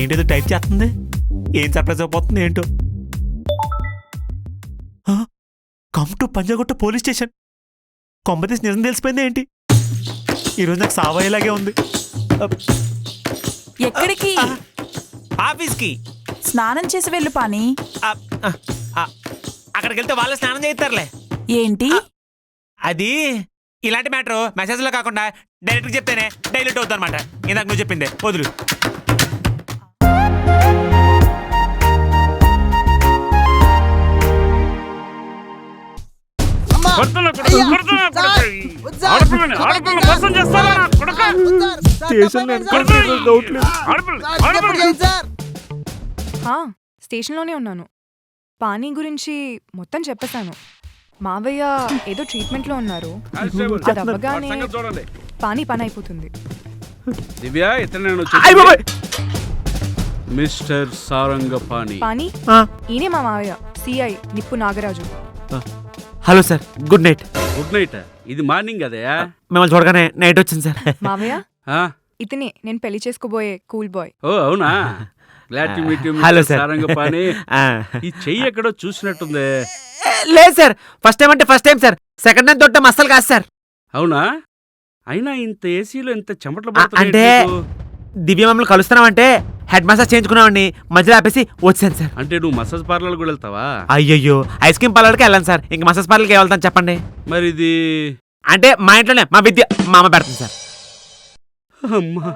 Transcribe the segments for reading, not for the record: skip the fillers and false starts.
ఏంటేదో type చేస్తుంది. ఏం surprise అయిపోతుంది ఏంటో. Come to Panjagutta police station. కొంపతీసి నిజం తెలిసిపోయింది ఏంటి? ఈరోజు నాకు సావయ్యేలాగే ఉంది. ఎక్కడికి? ఆఫీస్కి. స్నానం చేసి వెళ్ళు పాని. అక్కడికి వెళ్తే వాళ్ళే స్నానం చేయిస్తారులే. ఏంటి అది ఇలాంటి మ్యాటర్ మెసేజ్లో కాకుండా డైరెక్ట్గా చెప్తేనే డైల్యూట్ అవుతుంది అనమాట. ఇందాక నువ్వు చెప్పిందే వదులు. స్టేషన్లోనే ఉన్నాను. పానీ గురించి మొత్తం చెప్పేశాను. మావయ్య ఏదో ట్రీట్మెంట్లో ఉన్నారు. అది అవ్వగానే పానీ పని అయిపోతుంది. దివ్య ఇతను మిస్టర్ సారంగపాణి. పానీ ఈయనే మా మావయ్య, సిఐ నిప్పు Nagaraju. Hello sir, good night. Good night. ఇది మార్నింగ్ అదయా? మిమ్మల్ని చూడగానే నైట్ వచ్చింది సార్. మావయ్య ఇతనే నేను పెళ్లి చేసుకోబోయే కూల్ బాయ్. ఓ అవునా, glad to meet you hello mister sir. Sarangapani. ఈ చెయ్యి ఎక్కడో చూసినట్టుంది. లేదు సార్, ఫస్ట్ టైం అంటే first time sir. Second time తోట అస్సలు కాదు సార్. అవునా? అయినా ఇంత ఏసీలో ఇంత చెమటలు అంటే దివ్య మమ్మల్ని కలుస్తున్నామంటే హెడ్ మసాజ్ చేయించుకున్నామండి, మధ్యలో ఆపేసి వచ్చాను సార్. అంటే నువ్వు మసాజ్ పార్లర్ కూడా వెళ్తావా? అయ్యయ్యో, ఐస్ క్రీమ్ పార్లర్కి వెళ్ళాను సార్. ఇంక మసాజ్ పార్లర్కి వెళ్తాను చెప్పండి. మరి ఇది అంటే మా ఇంట్లోనే మా విద్య మా అమ్మ పెడుతుంది సార్. అమ్మా,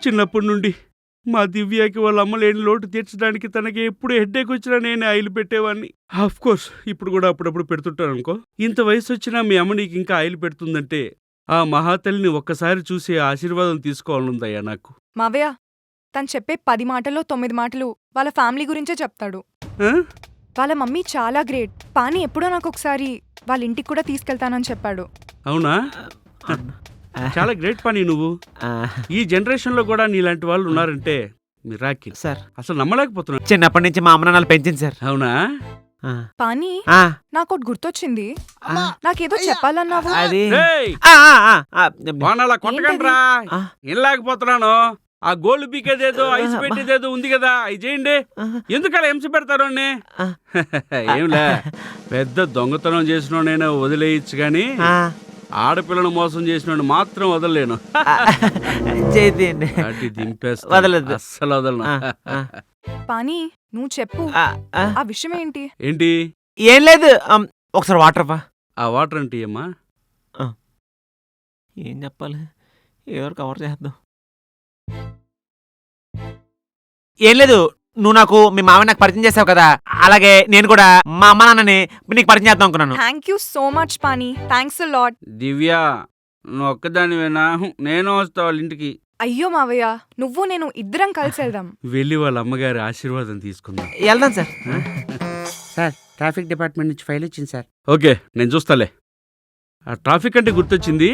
చిన్నప్పటి నుండి మా దివ్యకి వాళ్ళ అమ్మ లేని లోటు తీర్చడానికి తనకి ఎప్పుడు హెడ్ఏక్ వచ్చినా నేను ఆయిల్ పెట్టేవాడిని. ఆఫ్ కోర్స్ ఇప్పుడు కూడా అప్పుడప్పుడు పెడుతుంటాను అనుకో. ఇంత వయసు వచ్చినా మీ అమ్మ నీకు ఇంకా ఆయిల్ పెడుతుందంటే ఆ మహాతల్లిని ఒక్కసారి చూసి ఆశీర్వాదం తీసుకోవాలనుందయ్యా నాకు. మావయ్య తను చెప్పే 10 మాటల్లో 9 మాటలు వాళ్ళ ఫ్యామిలీ గురించే చెప్తాడు. ఆ? వాళ్ళ మమ్మీ చాలా గ్రేట్. పానీ ఎప్పుడో నాకు ఒకసారి వాళ్ళ ఇంటికి కూడా తీసుకెళ్తానని చెప్పాడు. అవునా? చాలా గ్రేట్ పని నువ్వు. ఈ జనరేషన్ లో కూడా నీలాంటి వాళ్ళు ఉన్నారంటే మిరాకిల్ సార్. అసలు నమ్మలేకపోతున్నా. చిన్నప్పటి నుంచి మా అమ్మ నాన్నలు పెంచింది సార్. అవునా? పానీ నాకోటి గుర్తొచ్చింది. నాకేదో చెప్పాలన్నావు. అది రేయ్, వానాలా కొట్టకండ్రా. ఏం లేకపోతున్నాను. ఆ గోల్డ్ పీకేదేదో ఐస్ పెట్టేదేదో ఉంది కదా, అది చేయండి. ఎందుకలా హింస పెడతారు అన్ని? ఏంలే, పెద్ద దొంగతనం చేసిన నేను వదిలేయచ్చు గాని ఆడపిల్లను మోసం చేసిన మాత్రం వదలలేను. వదలదు. అస్సలు వదలను. పానీ నువ్వు చెప్పు, ఆ విషయం ఏంటి? ఏంటి? ఏం లేదు, ఒకసారి వాటర్ అవ్వా. ఆ వాటర్ అంటే ఏమ్మా? ఏం చెప్పాలి, ఏదో కవర్ చేద్దాం. ఏం లేదు, నువ్వు నాకు మీ మామ నాకు పరిచయం చేసావు కదా, అలాగే నేను కూడా మా అమ్మ నాన్నని నీకు పరిచయం చేద్దాం అనుకున్నాను. Thank you so much Pani, thanks a lot. Divya, నువ్వు ఒక్కదానివేనా? నేను వస్తా వాళ్ళ ఇంటికి. అయ్యో మావయ్య, నువ్వు నేను ఇద్దరం కలిసి వెళ్దాం. వెళ్ళి వాళ్ళ అమ్మగారి ఆశీర్వాదం తీసుకుందాం. వెళ్దాం సార్. సార్, ట్రాఫిక్ డిపార్ట్మెంట్ నుంచి ఫైల్ వచ్చింది సార్. ఓకే, నేను చూస్తాలే. ఆ ట్రాఫిక్ అంటే గుర్తొచ్చింది.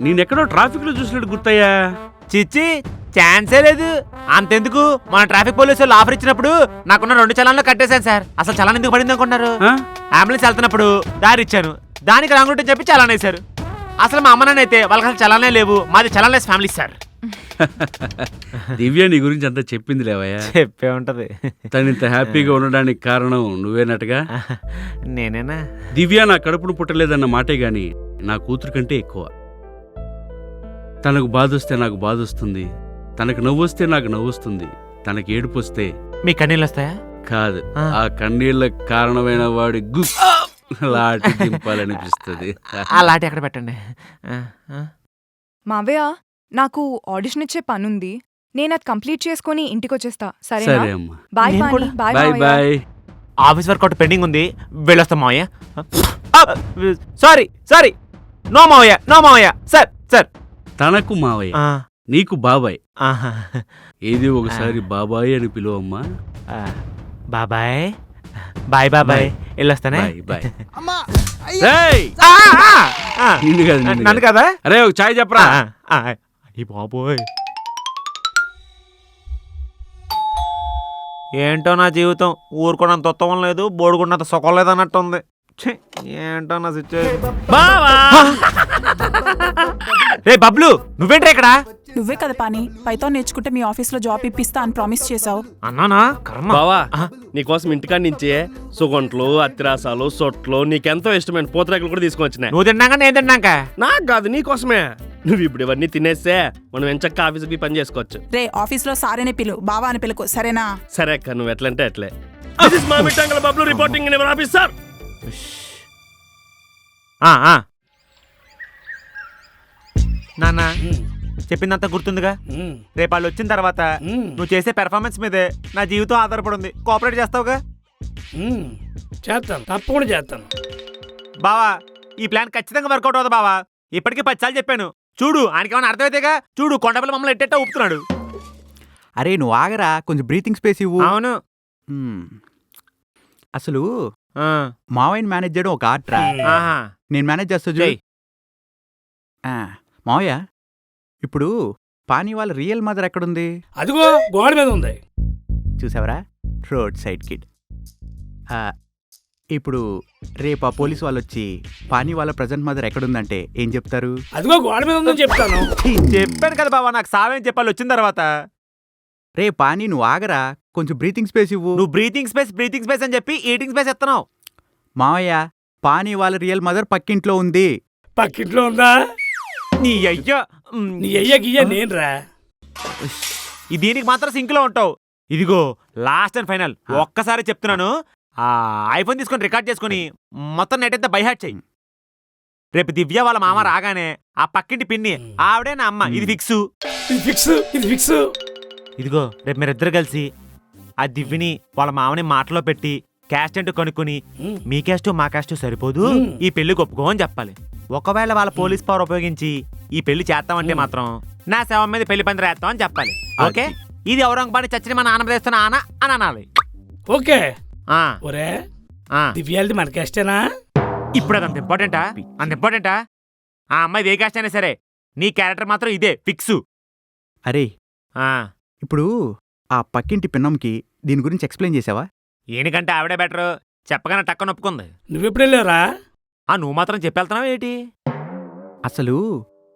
నేనెక్కడో ట్రాఫిక్ లో చూసినట్టు గుర్తయ్యా. చిచ్చి, ఛాన్సే లేదు. అంతెందుకు, మన ట్రాఫిక్ పోలీసు వాళ్ళు ఆఫర్ ఇచ్చినప్పుడు నాకున్న 2 చలాన్లు కట్టేశాను సార్. అసలు చలాన్ ఎందుకు పడింది అనుకుంటున్నారు? అంబులెన్స్ వెళ్తున్నప్పుడు దారి ఇచ్చాను, దానికి రాంగుంటే చెప్పి చలాన్ వేశారు. అసలు మా అమ్మ నాన్న అయితే వాళ్ళకి అసలు చలానే లేవు. మాది చలాన్ లెస్ ఫ్యామిలీ సార్. దివ్య నీ గురించి అంతా చెప్పింది లేవయ్యా. చెప్పే ఉంటది. తను ఇంత హ్యాపీగా ఉండడానికి కారణం నువ్వేనట్టుగా. నేనేనా? దివ్య నా కడుపును పుట్టలేదన్న మాటే గాని నా కూతురు కంటే ఎక్కువ. తనకు బాధొస్తే నాకు బాధొస్తుంది, తనకు నవ్వొస్తే నాకు నవ్వొస్తుంది, తనకి ఏడుపు వస్తే మీ కన్నీళ్ళు వస్తాయా? కాదు, ఆ కన్నీళ్ళకు కారణమైన వాడి లాటి దింపాలనిపిస్తుంది. ఆ లాటి ఎక్కడ పెట్టండి. మావయ్య, నాకు ఆడిషన్ ఇచ్చే పనుంది, నేను అది కంప్లీట్ చేసుకుని ఇంటికి వచ్చేస్తా. సరే సరేనా? అమ్మా. బాయ్ నేను పానీ. కూడా. బాయ్ బాయ్ మావయ్య. బాయ్. ఆఫీస్ వర్క్ ఒకటి పెండింగ్ ఉంది, వెళ్ళొస్తాం మావయ్య. సారీ సారీ, నో మావయ్య, నో మావయ్య. Sir sir. తనకు మావయ్య, నీకు బాబాయ్. ఏది ఒకసారి బాబాయ్ అని పిలువమ్మా. బాబాయ్, బాయ్ బాబాయ్, వెళ్ళొస్తానే. బాయ్. నన్ను కదా. అరే ఒక చాయ్ చెప్పరా. బాబోయ్, ఏంటో నా జీవితం, ఊరుకున్నంత ఉత్తమం లేదు, బోడుకున్నంత సుఖం లేదు అన్నట్టుంది. ఛే, ఏంటో నా సిచ్యువేషన్. బావా రే బబ్లు, నువ్వేంట్రా ఇక్కడ? నువ్వే కదా పాని పైథాన్ నేర్చుకుంటే మీ ఆఫీస్లో జాబ్ ఇప్పిస్తా అని ప్రామిస్ చేసావు. అన్నానా? కర్మ. బావా ఆ, నీకోసం ఇంటికాడి నుంచి సుగొంట్లు అత్తిరాసాలు సొట్లు నీకెంతో ఇష్టమైన పూతరేకులు కూడా తీసుకొచ్చినాయి. నువ్వు తిన్నాక నేను తిన్నాక. నాకు కాదు నీకోసమే. నువ్వు ఇప్పుడు ఇవన్నీ తినేస్తే మనం ఎంచక్క ఆఫీస్కి పని చేసుకోవచ్చు. రే ఆఫీస్లో సారేనే పిలు బావా అని పిలుకు సరేనా? సరే అక్క నువ్వు ఎట్లంటే అట్లే. This is మా Mittangala Bablu reporting in your office sir. నాన్న చెప్పిందంతా గుర్తుందిగా? రేపు వాళ్ళు వచ్చిన తర్వాత నువ్వు చేసే పెర్ఫార్మెన్స్ మీదే నా జీవితం ఆధారపడి ఉంది. కోఆపరేట్ చేస్తావుగా? చేస్తాను, తప్పకుండా చేస్తాను. బావా ఈ ప్లాన్ ఖచ్చితంగా వర్కౌట్ అవుతుంది బావా. ఇప్పటికీ 10 సార్లు చెప్పాను. చూడు ఆయనకి ఏమైనా అర్థమైతేగా. చూడు కొండపల్లి మమ్మల్ని ఎట్టేటా ఊపుతున్నాడు. అరే నువ్వు ఆగరా, కొంచెం బ్రీతింగ్ స్పేస్ ఇవ్వు. అవును. అసలు ఆ, మావయ్యని మేనేజ్ చేయడం ఒక ఆర్ట్ రా. ఆహా. నేను మేనేజ్ చేస్తా చూడు. చెయ్. మావయ్య ఇప్పుడు పానీ వాళ్ళ రియల్ మదర్ ఎక్కడుంది? అదిగో గోడ మీద ఉంది. చూసావరా, రోడ్ సైడ్ కిడ్. ఇప్పుడు రేపు ఆ పోలీసు వాళ్ళు వచ్చి పానీ వాళ్ళ ప్రజెంట్ మదర్ ఎక్కడుందంటే ఏం చెప్తారు? అదిగో గోడ మీద ఉందని చెప్తాను. చెప్పాను కదా బావా, నాకు సావేం చెప్పాలి వచ్చిన తర్వాత. రే పానీ నువ్వు ఆగరా, కొంచెం బ్రీతింగ్ స్పేస్ ఇవ్వు. నువ్వు బ్రీతింగ్ స్పేస్ అని చెప్పి ఈటింగ్ స్పేస్ ఎత్తనావు. మావయ్య పానీ వాళ్ళ రియల్ మదర్ పక్కింట్లో ఉంది. పక్కింట్లో ఉందా? నీ అయ్యా. నీ అయ్య గియ్య నేనురా. ఈ దీనికి మాత్రం సింక్ లో ఉంటావు. ఇదిగో లాస్ట్ అండ్ ఫైనల్ ఒక్కసారి చెప్తున్నాను. ఆ ఐఫోన్ తీసుకొని రికార్డ్ చేసుకుని మొత్తం నెట్ అంతా బైహాట్ చెయ్యి. రేపు దివ్య వాళ్ళ మామ రాగానే ఆ పక్కింటి పిన్ని ఆవిడే నా అమ్మ, ఇది ఫిక్స్. ఇది ఫిక్స్, ఇది ఫిక్స్. ఇదిగో రేపు మీరిద్దరు కలిసి ఆ దివ్యని వాళ్ళ మామని మాటలో పెట్టి క్యాస్ట్ అంటూ కనుక్కొని మీ క్యాస్ట్ మా క్యాస్ట్ సరిపోదు, ఈ పెళ్లి ఒప్పుకో అని చెప్పాలి. ఒకవేళ వాళ్ళ పోలీస్ పవర్ ఉపయోగించి ఈ పెళ్లి చేస్తామంటే మాత్రం నా శవం మీద పెళ్లి పందిరి వేస్తాం అని చెప్పాలి. ఓకే? ఇది ఔరంగబాద్ చచ్చిన మా నాన్న చేస్తున్న ఆన అని అనాలి. ఓకే. ఆ, ఒరే ఆ. దివ్యాలది మన క్యాస్టేనా? ఇప్పుడు అది అంత ఇంపార్టెంటా? అంత ఇంపార్టెంటా? ఆ అమ్మాయి ఏ క్యాస్ట్ అయినా సరే నీ క్యారెక్టర్ మాత్రం ఇదే ఫిక్స్. అరే ఆ, ఇప్పుడు ఆ పక్కింటి పిన్నంకి దీని గురించి ఎక్స్ప్లెయిన్ చేసావా? ఏనికంటే ఆవిడే బెటర్. చెప్పగానే టక్కన ఒప్పుకుంది. నువ్వెప్పుడు వెళ్ళావురా? నువ్వు మాత్రం చెప్పెళ్తున్నావు ఏంటి? అసలు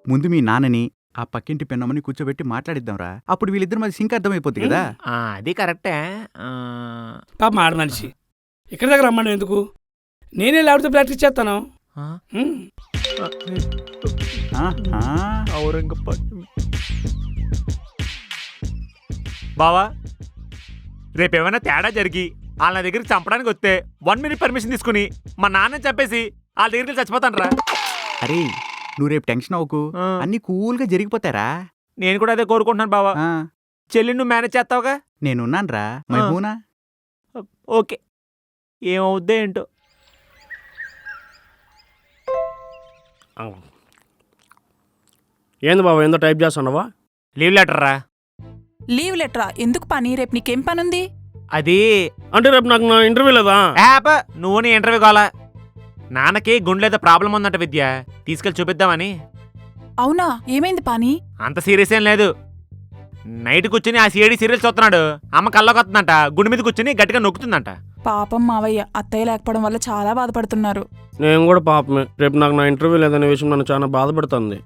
ముందు మీ నాన్నని ఆ పక్కింటి పిన్నమ్మని కూర్చోబెట్టి మాట్లాడిద్దాంరా. అప్పుడు వీళ్ళిద్దరు మరి సింక్ అర్థమైపోద్ది కదా. అది కరెక్టే. పాప ఆడ మనిషి ఇక్కడ దగ్గర రమ్మను ఎందుకు? నేనే లేకపోతే ప్రాక్టీస్ చేస్తాను. బావా రేపేమైనా తేడా జరిగి వాళ్ళ దగ్గరికి చంపడానికి వస్తే 1 minute పర్మిషన్ తీసుకుని మా నాన్నని చంపేసి వాళ్ళ దగ్గరికి చచ్చిపోతాను రా. అరే నువ్వు రేపు టెన్షన్ అవ్వకు, అన్ని కూల్గా జరిగిపోతారా. నేను కూడా అదే కోరుకుంటున్నాను బావా. చెల్లి నువ్వు మేనేజ్ చేస్తావుగా? నేనున్నాను రా మైమూనా. ఓకే, ఏమవుద్దో ఏంటో. ఏంది బాబా ఏందో టైప్ చేస్తున్నావా? లీవ్ లెటర్ రా. లీవ్ లెటరా? ఎందుకు పని? రేపు నీకేం పనుంది? అది అంటే రేపు నాకు నా ఇంటర్వ్యూ లేదా? నువ్వు నీ ఇంటర్వ్యూ కావాలా? నాన్నకి గుండెలేదో ప్రాబ్లం ఉందంట విద్య, తీసుకెళ్ళి చూపిద్దామని. అవునా? ఏమైంది పాని? అంత సీరియస్ ఏం లేదు. నైట్ కూర్చుని ఆ సిఐడి సీరియల్ చూస్తున్నాడు. అమ్మ కల్లోకి వస్తుందంట, గుండె మీద కూర్చుని గట్టిగా నొక్కుతుందంట. పాపం మావయ్య అత్తయ్య లేకపోవడం వల్ల చాలా బాధపడుతున్నారు. నేను కూడా పాపమే. రేపు నాకు నా ఇంటర్వ్యూ లేదనే విషయం నన్ను చాలా బాధపడుతుంది.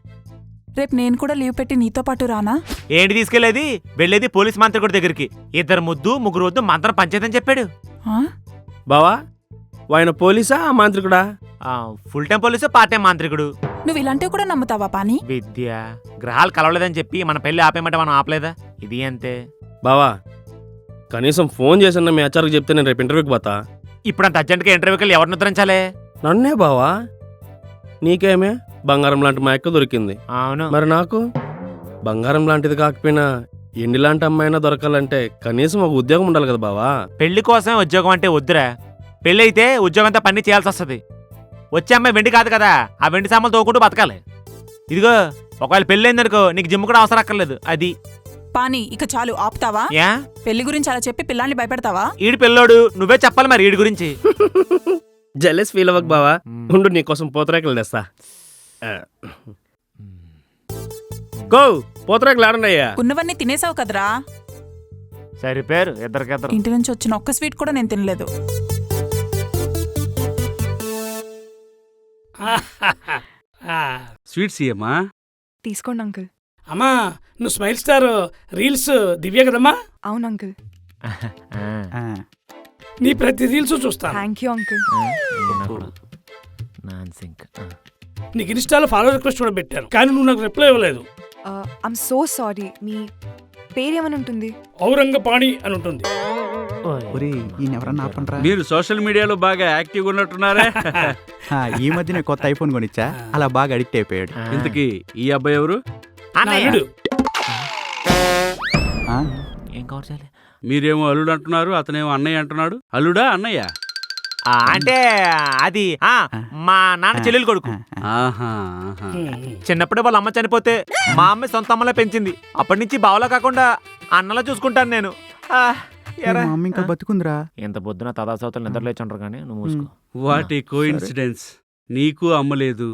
రేపు నేను కూడా లీవ్ పెట్టి నీతో పాటు రానా? ఏంటి తీసుకెళ్లేది? వెళ్ళేది పోలీస్ మంత్రికుడి దగ్గరికి. 2 ముద్దు 3 వద్దు మంత్రం పంచేదని చెప్పాడు. బావా ఆయన పోలీసా మాంత్రికుడా? Full time police, part time మాంత్రికుడు. నువ్వు ఇలాంటివి కూడా నమ్ముతావా పాని? విద్య గ్రహాలు కలవలేదని చెప్పి మన పెళ్లి ఆపేయమంటే మనం ఆపలేదా? ఇది అంతే. బావా కనీసం ఫోన్ చేసిన మీ హెచ్ఆర్కి చెప్తే నేను రేపు ఇంటర్వ్యూకి పోతా. ఇప్పుడు అంత అర్జెంట్గా ఇంటర్వ్యూకి వెళ్ళి ఎవరిని ఉద్ధరించాలి? నన్నే బావా. నీకేమే బంగారం లాంటి మా అక్క దొరికింది. అవును మరి నాకు బంగారం లాంటిది కాకపోయినా ఎండి లాంటి అమ్మాయినా దొరకాలంటే కనీసం ఒక ఉద్యోగం ఉండాలి కదా బావా. పెళ్లి కోసం ఉద్యోగం అంటే వద్దురా. పెళ్లి అయితే ఉద్యోగం అంతా పని చేయాల్సి వస్తుంది. వచ్చే అమ్మాయి వెండి కాదు కదా, ఆ వెండి సామాన్లు తోకుంటూ బతకాలి. ఇదిగో ఒకవేళ పెళ్లి అయిందనుకో నీకు జిమ్ కూడా అవసరం అక్కర్లేదు. అది పాని ఇక చాలు ఆపుతావా? యా పెళ్లి గురించి అలా చెప్పి పిల్లాన్ని భయపెడతావా? ఈడు పిల్లోడు, నువ్వే చెప్పాలి మరి ఈడి గురించి. జెలస్ ఫీల్ అవ్వకు బావా. ఉండు నీకోసం పూతరేకలు తెస్తా. గో పూతరేకలు ఆడండియ్యా. ఉన్నవన్నీ తినేసావు కదరా. సరిపోయారు ఇద్దరికిద్దరు. ఇంటి నుంచి వచ్చిన ఒక్క స్వీట్ కూడా నేను తినలేదు. ఆ, స్వీట్స్ ఇయ్యమ్మా. తీసుకోండి అంకుల్. అమ్మా నువ్వు స్మైల్ స్టార్ రీల్స్ దివ్య కదమ్మా? అవును అంకుల్. ఆ, నీ ప్రతి రీల్స్ చూస్తాను. Thank you uncle. నీకు ఇన్స్టాలో ఫాలో రిక్వెస్ట్ కూడా పెట్టాను, కానీ నువ్వు నాకు రిప్లై ఇవ్వలేదు. I'm so sorry. మీ పేరేమని ఉంటుంది? ఔరంగపాణి అని ఉంటుంది. ఒరేయ్ ఈయన ఎవరన్నా ఆపండ్రా. మీరు సోషల్ మీడియాలో బాగా యాక్టివ్గా ఉన్నట్టున్నారే. ఈ మధ్యనే కొత్త ఐఫోన్ కొనిచ్చా, అలా బాగా అడిక్ట్ అయిపోయాడు. ఇంతకీ ఈ అబ్బాయి ఎవరు? నా అల్లుడు. ఆ, ఏం కవర్ చేయాలి? మీరేమో అల్లుడు అంటున్నారు, అతనేమో అన్నయ్య అంటున్నాడు. అల్లుడా అన్నయ్య? అంటే అది మా నాన్న చెల్లెలు కొడుకు. ఆహా, ఆహా. చిన్నప్పుడే వాళ్ళ అమ్మ చనిపోతే మా అమ్మ సొంత అమ్మలా పెంచింది. అప్పటి నుంచి బావలా కాకుండా అన్నలా చూసుకుంటాను నేను. మా అమ్మ ఇంకా బతుకుందిరా. ఎంత పొద్దున తదాసవతలు నిద్ర లేచుంటారు కానీ నువ్వు మూసుకో. What a coincidence. నీకు అమ్మలేదు,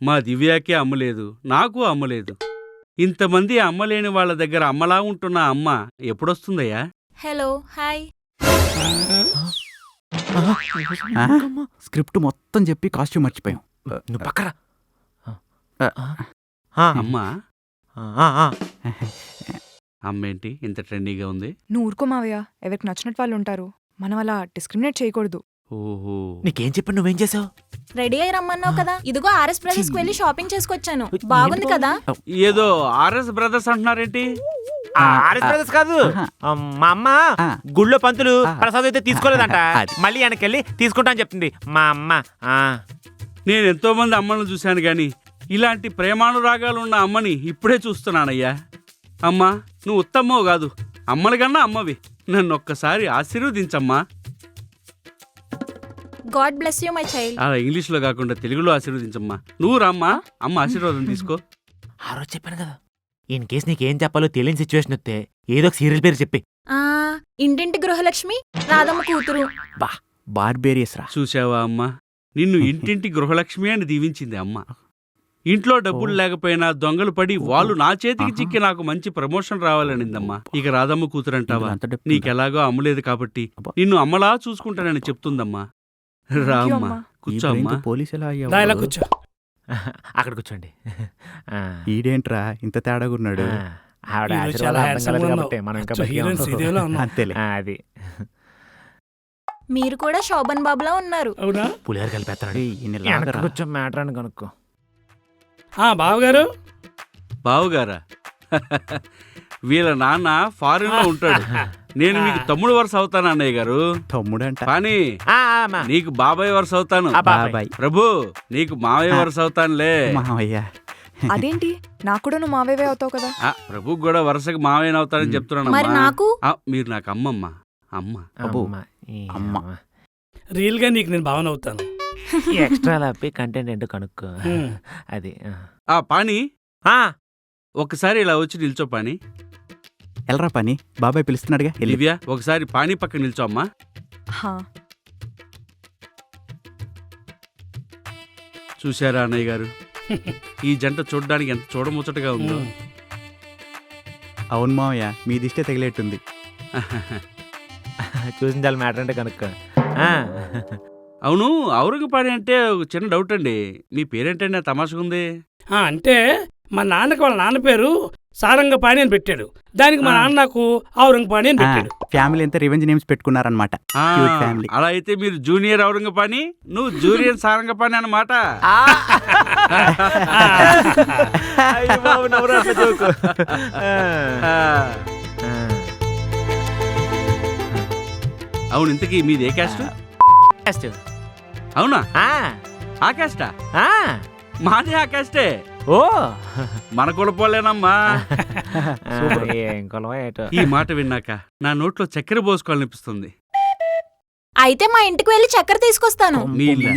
మా దివ్యాకి అమ్మలేదు, నాకు అమ్మలేదు. ఇంతమంది అమ్మలేని వాళ్ళ దగ్గర అమ్మలా ఉంటున్న అమ్మ ఎప్పుడొస్తుందయ్యా? Hello hi. స్క్రిప్ట్ మొత్తం చెప్పి కాస్ట్యూమ్ మర్చిపోయాం. నువ్వు పక్కరా. అమ్మా అమ్మేంటి ఇంత ట్రెండీగా ఉంది? నువ్వు ఊరుకో మావయ్య. ఎవరికి నచ్చినట్టు వాళ్ళు ఉంటారు. మనం అలా డిస్క్రిమినేట్ చేయకూడదు. ఓహో, నీకేం చెప్పి నువ్వేం చేసావు? రెడీ అయి రమ్మన్నావు కదా, ఇదిగో ఆర్ఎస్ బ్రదర్స్ కి వెళ్ళి షాపింగ్ చేసుకొచ్చాను. బాగుంది కదా? ఏదో ఆర్ఎస్ బ్రదర్స్ అంటున్నారేంటి? ఆర్ఎస్ బ్రదర్స్ కాదు, మా అమ్మ గుళ్ళో పంతులు ప్రసాదం అయితే తీసుకోలేదంట. మళ్ళీ వెనకెళ్ళి తీసుకుంటా అని చెప్తుంది మా అమ్మ. నేను ఎంతో మంది అమ్మలను చూశాను గాని ఇలాంటి ప్రేమానురాగాలు ఉన్న అమ్మని ఇప్పుడే చూస్తున్నానయ్యా. అమ్మా, నువ్వు ఉత్తమ్మవు కాదు, అమ్మల కన్నా అమ్మవి. నన్ను ఒక్కసారి ఆశీర్వదించమ్మా. God bless you my child. అలా ఇంగ్లీష్లో కాకుండా తెలుగులో ఆశీర్వదించమ్మా. నువ్వు రామ్మా, అమ్మ ఆశీర్వాదం తీసుకో. ఆ రోజు చెప్పాను కదా, ఇన్ కేసు నీకేం చెప్పాలో తెలియని సిచ్యువేషన్ వస్తే ఏదో ఒక సీరియల్ పేరు చెప్పి. ఇంటింటి గృహలక్ష్మి, రాధమ్మ కూతురు. బార్బేరియస్ రా. చూసావా అమ్మా, నిన్ను ఇంటింటి గృహలక్ష్మి అని దీవించింది అమ్మ. ఇంట్లో డబ్బులు లేకపోయినా దొంగలు పడి వాళ్ళు నా చేతికి చిక్కి నాకు మంచి ప్రమోషన్ రావాలనిందమ్మా. ఇక రాధమ్మ కూతురంటావా? నీకెలాగో అమ్మలేదు కాబట్టి నిన్ను అమ్మలా చూసుకుంటానని చెప్తుందమ్మా. రామ్మా, కూర్చో అమ్మా. పోలీసు ఎలా దా, ఇలా కూర్చో. అక్కడ కూర్చోండి. ఈడేంట్రా ఇంత తేడాగా ఉన్నాడు? ఆవిడ ఈరోజు ఆశీర్వాదం చాలా అర్థం handsome కాలేదు గా కాబట్టి మనం ఇంకా ఉన్నావు. హీరోయిన్ శ్రీదేవిలా ఉన్నావు. అంతేలే. అది మీరు కూడా శోభన్ బాబులా ఉన్నారు. అవునా? పులిహోర కలిపేస్తాడు. ఈయన లాగరా. కొంచెం మ్యాటర్ అని కనుక్కో. బావగారు. బావుగారా? వీళ్ళ నాన్న ఫారిన్ లో ఉంటాడు. నేను మీకు తమ్ముడు వరుస అవుతాను అన్నయ్య గారు. తమ్ముడంట. కానీ నీకు బాబాయ్ వరుస అవుతాను. బాబాయ్. ప్రభు, నీకు మావయ్య వరుస అవుతానులే. మావయ్య. అదేంటి, నాకు కూడా నువ్వు మావయ్యవే అవుతావు కదా. ప్రభు కూడా వరుసకి మావయ్య అవుతానని మరి చెప్తున్నాను. నాకు మీరు నాకు అమ్మమ్మ. అమ్మ అమ్మ. రియల్ గా నీకు నేను భావన అవుతాను. ఎక్స్ట్రా లాపి కంటెంట్ ఏంటో కనుక్కో. అది పాని, ఒకసారి ఇలా వచ్చి నిల్చో పాని. ఎల్రా పని, బాబాయ్ పిలుస్తున్నాడుగా. దివ్య, ఒకసారి పాని పక్క నిల్చో అమ్మా. చూశారా అన్నయ్య గారు, ఈ జంట చూడడానికి ఎంత చూడముచ్చటగా ఉందో. అవును మావయ్య, మీ దిష్టే తగిలేట్టుంది. చూసిన చాలా మ్యాటర్ అంటే కనుక్కో. అవును, ఔరంగపాణి అంటే ఒక చిన్న డౌట్ అండి. మీ పేరేంటండి? తమాషగా ఉంది. అంటే మా నాన్నకి వాళ్ళ నాన్న పేరు సారంగపాణి అని పెట్టాడు. దానికి మా నాన్న నాకు ఔరంగపాణి అని పెట్టాడు. ఫ్యామిలీ అంతా రివెంజ్ నేమ్స్ పెట్టుకున్నారనమాట. ఫ్యామిలీ. అలా అయితే మీరు జూనియర్ ఔరంగపాణి, నువ్వు జూనియర్ సారంగపాణి అన్నమాట. అవును, ఇంతకీ మీది ఏ క్యాస్ట్? అవునా? ఆ క్యాస్టా? మాది ఆ క్యాస్టే. ఓ, మన కులపోలేనమ్మా. ఏం కులమో ఏటో. ఈ మాట విన్నాక నా నోట్లో చక్కెర పోసుకోవాలనిపిస్తుంది. అయితే మా ఇంటికి వెళ్ళి చక్కెర తీసుకొస్తాను. మీ ఇల్లు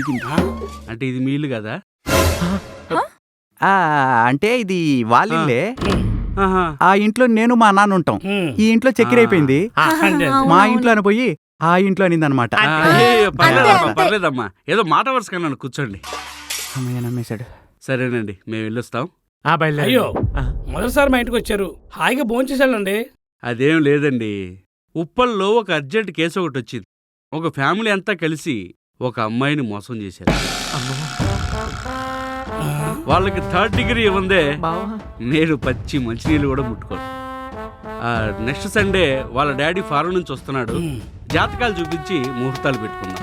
అంటే ఇది మీ ఇల్లు కదా? అంటే ఇది వాళ్ళిల్లే. ఆహా. ఆ ఇంట్లో నేను మా నాన్న ఉంటాం. ఈ ఇంట్లో చక్కెర అయిపోయింది. మా ఇంట్లో అని పోయి ఆ ఇంట్లో అనింది అనమాట. పర్లేదమ్మా, పర్లేదమ్మా, ఏదో మాట వరుసకన్నాను. కూర్చోండి. నమ్మేశాడు. సరేనండి, మేము వెళ్ళొస్తాం. అయ్యో, మొదటిసారి మా ఇంటికి వచ్చారు, హాయిగా భోంచేసానండి. అదేం లేదండి, ఉప్పల్లో ఒక అర్జెంట్ కేసు ఒకటి వచ్చింది. ఒక ఫ్యామిలీ అంతా కలిసి ఒక అమ్మాయిని మోసం చేశారు. వాళ్ళకి 3rd డిగ్రీ ఇవ్వందే నేను పచ్చి మంచినీళ్ళు కూడా ముట్టుకోను. నెక్స్ట్ సండే వాళ్ళ డాడీ ఫారెన్ నుంచి వస్తున్నాడు. జాతకాలు చూపించి ముహూర్తాలు పెట్టుకున్నాం.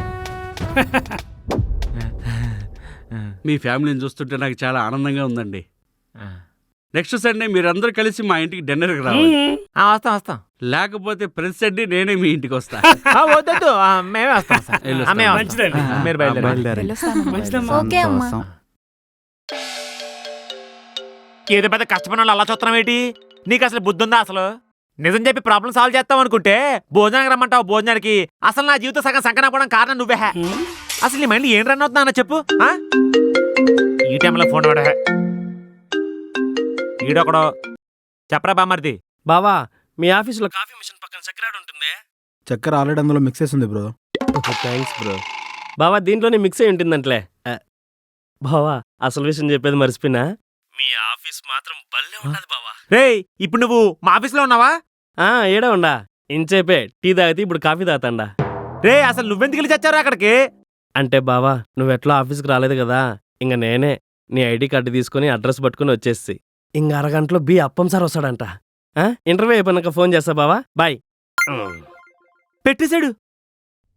మీ ఫ్యామిలీని చూస్తుంటే నాకు చాలా ఆనందంగా ఉందండి. నెక్స్ట్ సండే మీరందరూ కలిసి మా ఇంటికి డిన్నర్కి రావాలి. వస్తాం. లేకపోతే ప్రతి సండే నేనే మీ ఇంటికి వస్తా. వద్దు మేమే వస్తాం సార్. మేమే వస్తాం. మంచిదండి. మీరు బయలుదేరండి. వెళ్ళొస్తాను. మంచిదమ్మా. ఓకే అమ్మా. ఏదో పెద్ద కష్టపడిన వాళ్ళు అలా చూస్తున్నాం ఏంటి? నీకు అసలు బుద్ధి ఉందా అసలు? నిజం చెప్పి ప్రాబ్లం సాల్వ్ చేస్తాం అనుకుంటే భోజనానికి రమ్మంటావు. భోజనానికి అసలు నా జీవితం సగం సంకనపోవడం కారణం నువ్వే. అసలు నీ మైండ్ ఏం రన్ అవుతుందా అన్న చెప్పు. ఈ టైంలో ఫోన్ వాడే ఈడొకడో చెప్పరా బామర్ది. బావా మీ ఆఫీస్లో కాఫీ మిషన్ పక్కన చక్కెర ఉంటుంది. చక్కెర ఆల్రెడీ అందులో మిక్స్ చేసింది బ్రో. Thanks bro. బావా దీంట్లోనే మిక్స్ అయి ఉంటుందంట్లే. బావా అసలు విషయం చెప్పేది మర్చిపోయినా, మీ ఆఫీస్ మాత్రం భలే ఉన్నది బావా. రేయ్ ఇప్పుడు నువ్వు మా ఆఫీస్లో ఉన్నావా? ఏడా ఉండా ఇంచేపే టీ తాగితే ఇప్పుడు కాఫీ తాగుతాండా. రే అసలు నువ్వెందుకు వెళ్ళి చచ్చారా అక్కడికి? అంటే బావా నువ్వెట్లా ఆఫీస్కి రాలేదు కదా, ఇంక నేనే నీ ఐడి కార్డు తీసుకుని అడ్రస్ పట్టుకుని వచ్చేసి ఇంక అరగంటలో బి అప్పం సార్ వస్తాడంట. ఇంటర్వ్యూ అయిపోయినాక ఫోన్ చేస్తా బావా, బాయ్. పెట్టేశాడు.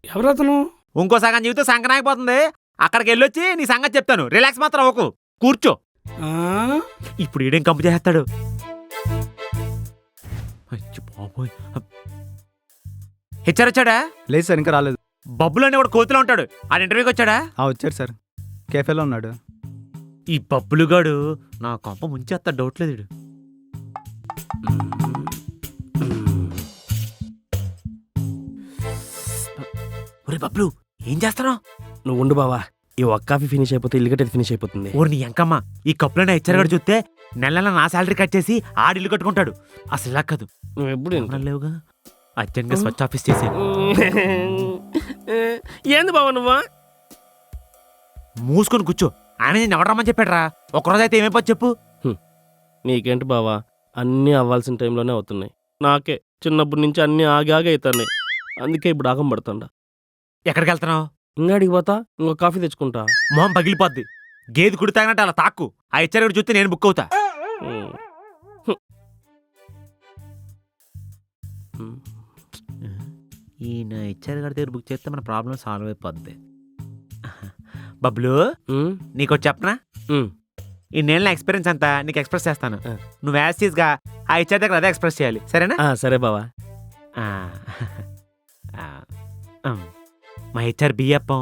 ఎవరతను? ఇంకో సగం జీవితం సంకనాగిపోతుంది. అక్కడికి వెళ్ళొచ్చి నీ సంగతి చెప్తాను. రిలాక్స్ మాత్రం అవ్వకు, కూర్చో. ఇప్పుడు ఈడేం కంపు చేస్తాడు. హెచ్ఆర్ వచ్చాడా? లేదు సార్, ఇంకా రాలేదు. బబ్బులోనే కూడా కోతులో ఉంటాడు. ఆ ఇంటర్వ్యూకి వచ్చాడా? వచ్చాడు సార్, కేఫేలో ఉన్నాడు. ఈ బబ్బులుగాడు నా కొంప ముంచేస్తా, డౌట్ లేదు. ఒరే బబ్బులు ఏం చేస్తున్నావు? నువ్వు ఉండు బావా, ఈ ఒక్క కాఫీ ఫినిష్ అయిపోతే ఇల్లు కట్టేది ఫినిష్ అయిపోతుంది. ఓరి నీ అంకమ్మ, ఈ కప్పులోనే హెచ్ఆర్ గారు చూస్తే నెల నా శాలరీ కట్ చేసి ఆడిల్లు కట్టుకుంటాడు. అసలు ఇలా కాదు. నువ్వు ఎప్పుడు లేవుగా అర్జెంట్గా స్వచ్ఛ ఆఫీస్ చేసాను. ఏంది బావా నువ్వా? మూసుకొని కూర్చో. ఆయన నేను ఎవరు రమ్మని చెప్పాడరా? ఒక్కరోజు అయితే ఏమైపోతుంది చెప్పు. నీకేంటి బావా, అన్నీ అవ్వాల్సిన టైంలోనే అవుతున్నాయి. నాకే చిన్నప్పటి నుంచి అన్నీ ఆగి అవుతున్నాయి. అందుకే ఇప్పుడు ఆగం పడుతుండా. ఎక్కడికి వెళ్తున్నావు? ఇంకా అడిగిపోతా, ఇంకో కాఫీ తెచ్చుకుంటా. మొహం పగిలిపోద్ది. గేదె కుడి తాగినట్టు అలా తాక్కు. ఆ హెచ్ఆర్ గారు చూస్తే నేను బుక్ అవుతా. ఈయన హెచ్ఆర్ గారి దగ్గర బుక్ చేస్తే మన ప్రాబ్లం సాల్వ్ అయిపోద్ది. బబ్లు నీకు చెప్పనా? ఈ నెల ఎక్స్పీరియన్స్ అంతా నీకు ఎక్స్ప్రెస్ చేస్తాను. నువ్వు యాస్టీస్గా ఆ హెచ్ఆర్ దగ్గర అదే ఎక్స్ప్రెస్ చేయాలి, సరేనా? సరే బావా. మా హెచ్ఆర్ బియ్యప్పం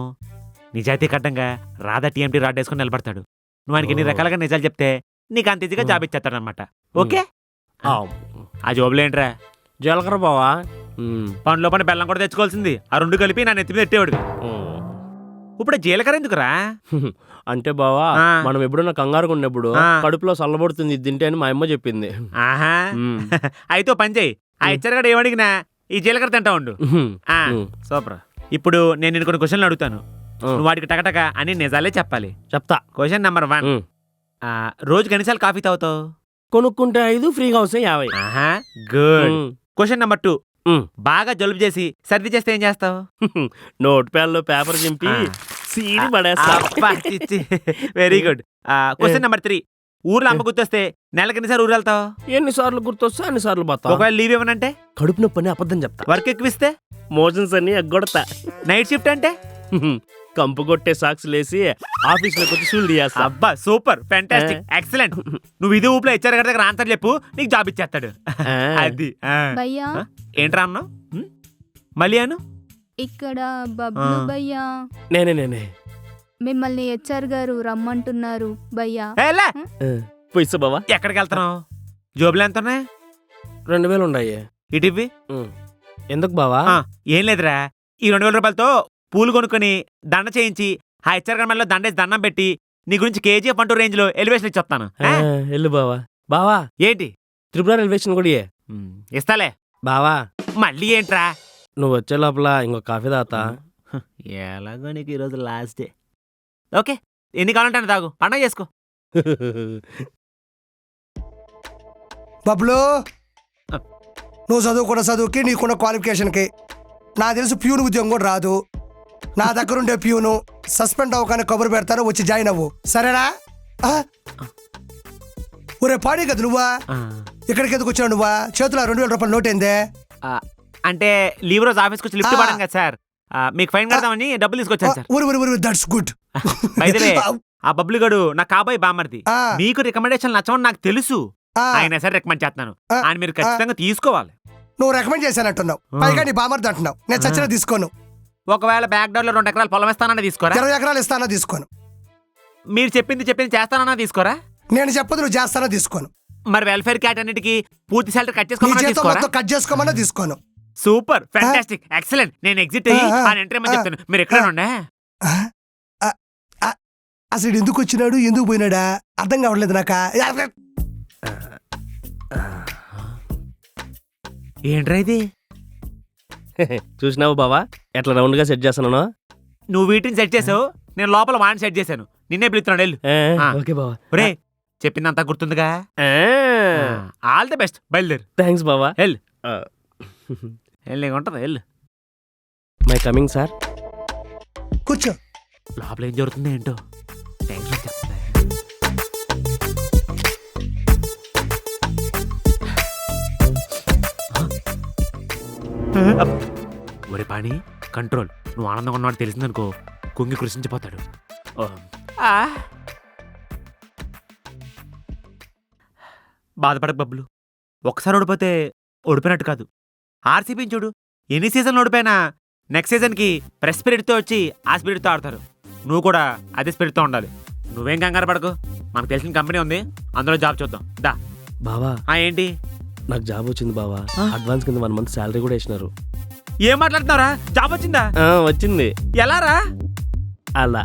నిజాయితీ కడ్డంగా రాధా టీఎంటీ రాడ్ వేసుకుని నిలబడతాడు. నువ్వు ఆయనకి ఎన్ని రకాలుగా నిజాలు చెప్తే నీకు అంత ఈజీగా జాబ్ ఇచ్చేస్తాడు అనమాట. ఓకే? ఆ జాబ్లో ఏంట్రా? జీలకర్ర బావా. పండ్లో పని బెల్లం కూడా తెచ్చుకోవాల్సింది. ఆ రెండు కలిపి నా నెత్తి మీద ఎట్టేవాడు. ఇప్పుడు జీలకర్ర ఎందుకురా? అంటే బావా మనం ఎప్పుడన్నా కంగారుగా ఉన్నప్పుడు కడుపులో చల్లబడుతుంది ఇది తింటే అని మా అమ్మ చెప్పింది. ఆహా, అయితే పని చేయి. ఆ హెచ్ఆర్ గారు ఏమడిగినా ఈ జీలకర్ర తింటా ఉండు. సూపర్. ఇప్పుడు నేను కొన్ని క్వశ్చన్లు అడుగుతాను. నువ్వు వాటికి టకటక అని నిజాలే చెప్పాలి. చెప్తా. క్వశ్చన్ నెంబర్ 1, రోజుకి ఎన్నిసార్లు కాఫీ తాగుతావు? కొనుక్కుంటే 5, ఫ్రీగా వస్తే 50. ఆహా, గుడ్. క్వశ్చన్ నెంబర్ 2, బాగా జలుబు చేసి సర్ది చేస్తే ఏం చేస్తావు? నోట్ ప్యాడ్లో పేపర్ చింపి సీడి పడేస్తా. Very good. క్వశ్చన్ నెంబర్ 3, ఊర్లో అమ్మ గుర్తొస్తే నెలకి ఎన్నిసార్లు ఊరు వెళ్తావు? ఎన్నిసార్లు గుర్తొస్తే అన్నిసార్లు పోతా. ఒకవేళ లీవ్ ఇవ్వనంటే? కడుపు నొప్పి అని అబద్ధం చెప్తా. వర్క్ ఎక్కువిస్తే? మోషన్స్ అన్ని ఎగ్గొడతా. నైట్ షిఫ్ట్ అంటే? కంపు కొట్టే సాక్స్ లేసి ఆఫీస్లోకి వచ్చి షూలు తీయేస్తా. అబ్బా సూపర్, ఫ్యాంటాస్టిక్, ఎక్సలెంట్. నువ్వు ఇది ఊపిలో హెచ్ఆర్ గారి దగ్గర ఆన్సర్ చెప్పు, నీకు జాబ్ ఇచ్చేస్తాడు. అది భయ్యా ఏంట్రా అన్నావు? మళ్ళీ అను. ఇక్కడ బబ్లు భయ్యా, నేనే మిమ్మల్ని హెచ్ఆర్ గారు రమ్మంటున్నారు భయ్యా. పోయిస్తా బావా. ఎక్కడికి వెళ్తున్నావు? జోబులు ఎంత ఉన్నాయి? 2000 ఉన్నాయి. ఇటివి ఎందుకు బావా? ఏం లేదురా, ఈ 2000 రూపాయలతో పూలు కొనుక్కొని దండ చేయించి ఆ హెచ్ఆర్ గారి మెడలో దండేసి దండం పెట్టి నీ గురించి KGF 1 రేంజ్ లో ఎలివేషన్ ఇచ్చి వస్తాను. వెళ్ళు బావా. బావా ఏంటి? త్రిపుర ఎలివేషన్ కూడా ఇస్తాలే బావా. మళ్ళీ ఏంట్రా? నువ్వు వచ్చే లోపల ఇంకో కాఫీ తాగుతా. ఎలాగో నీకు ఈరోజు లాస్ట్ డే. ఓకే, ఎన్ని కావాలంటే తాగు, పండగ చేసుకో. బబ్లు, నువ్వు చదువుకున్న చదువుకి నీకున్న క్వాలిఫికేషన్కి నాకు తెలుసు ప్యూన్ ఉద్యోగం కూడా రాదు. నా దగ్గరుండే ప్యూను సస్పెండ్ అవ్వగానే కబురు పెడతాను, వచ్చి జాయిన్ అవ్వు, సరేనా? ఒరే పాడే కదా నువ్వా, ఇక్కడికి ఎందుకు వచ్చావు నువ్వా? చేతిలో 2000 రూపాయలు నోట్ ఏందే? అంటే లీవ్ రోజు ఆఫీస్కి వచ్చి లిఫ్ట్ ఇవ్వడం కదా సార్, మీకు ఫైన్ కడదామని డబ్బులు తీసుకొచ్చాను సార్. ఊరు దట్స్ గుడ్. ఆ బబ్లు గడు నా కాబోయే బామ్మర్ది, మీకు రికమెండేషన్ నచ్చమని నాకు తెలుసు, ఆయన సరే రికమెండ్ చేస్తున్నాను, ఆయన మీరు ఖచ్చితంగా తీసుకోవాలి. నువ్వు రికమెండ్ చేశానంటున్నావు, పైగా నీ బామర్ది అంటున్నావు. నేను చచ్చిన తీసుకోను. ఒకవేళ బ్యాక్ డోర్ లో 2 ఎకరాలు పొలం ఇస్తానన్నా తీసుకోరా? 20 ఎకరాలు ఇస్తానో తీసుకోను. మీరు చెప్పింది చేస్తానన్నా తీసుకోరా? నేను చెప్పదు నువ్వు చేస్తానో తీసుకోను. మరి వెల్ఫేర్ క్యాట్ అన్నిటికీ పూర్తి సాలరీ కట్ నీ చేసుకోమన్నా చేతితో తీసుకోరా? మొత్తం కట్ చేసుకోమన్నా తీసుకోను. Super, fantastic, excellent. నేను ఎగ్జిట్ అయ్యి ఆయన ఎంట్రీ అని చెప్తాను, మీరు ఎక్కడ ఉండే? అసలు ఎందుకు వచ్చినాడు, ఎందుకు పోయినాడా అర్థం కావట్లేదు నాక. ఏంట్రా ఇది? చూసినావు బావా ఎట్లా రౌండ్ గా సెట్ చేస్తున్నానో? నువ్వు వీటిని సెట్ చేసావు, నేను లోపల వాడిని సెట్ చేశాను. నిన్నే పిలుస్తున్నాడు, వెళ్ళు. ఓకే బావా. రే చెప్పిందంతా గుర్తుందిగా? ఆల్ ది బెస్ట్, బయలుదేరు. థ్యాంక్స్ బావా. వెళ్ళు వెళ్ళు, ఉంటుంది వెళ్ళు. My coming sir. కూర్చో. లోపల ఏం జరుగుతుందో ఏంటో టెన్షన్ వచ్చేస్తుంది. ఒరే పాణి, కంట్రోల్. నువ్వు ఆనందంగా ఉన్నవాడు తెలిసిందనుకో, కుంగి కృషించిపోతాడు. బాధపడక బబ్బులు, ఒకసారి ఓడిపోతే ఓడిపోయినట్టు కాదు. ఆర్సీబీని చూడు, ఎన్ని సీజన్లు ఓడిపోయినా నెక్స్ట్ సీజన్కి ఫ్రెష్ స్పిరిట్తో వచ్చి ఆ స్పిరిట్తో ఆడతారు. నువ్వు కూడా అదే స్పిరిట్తో ఉండాలి. నువ్వేం కంగారు పడకు, మనకు తెలిసిన కంపెనీ ఉంది, అందులో జాబ్ చూద్దాం దా. బావా ఏంటి? నాకు జాబ్ వచ్చింది బావా. అడ్వాన్స్ కింద 1 మంత్ శాలరీ కూడా ఇచ్చినారు. ఏం మాట్లాడుతున్నారా? జాబ్ వచ్చిందా? వచ్చింది. ఎలా రా? అలా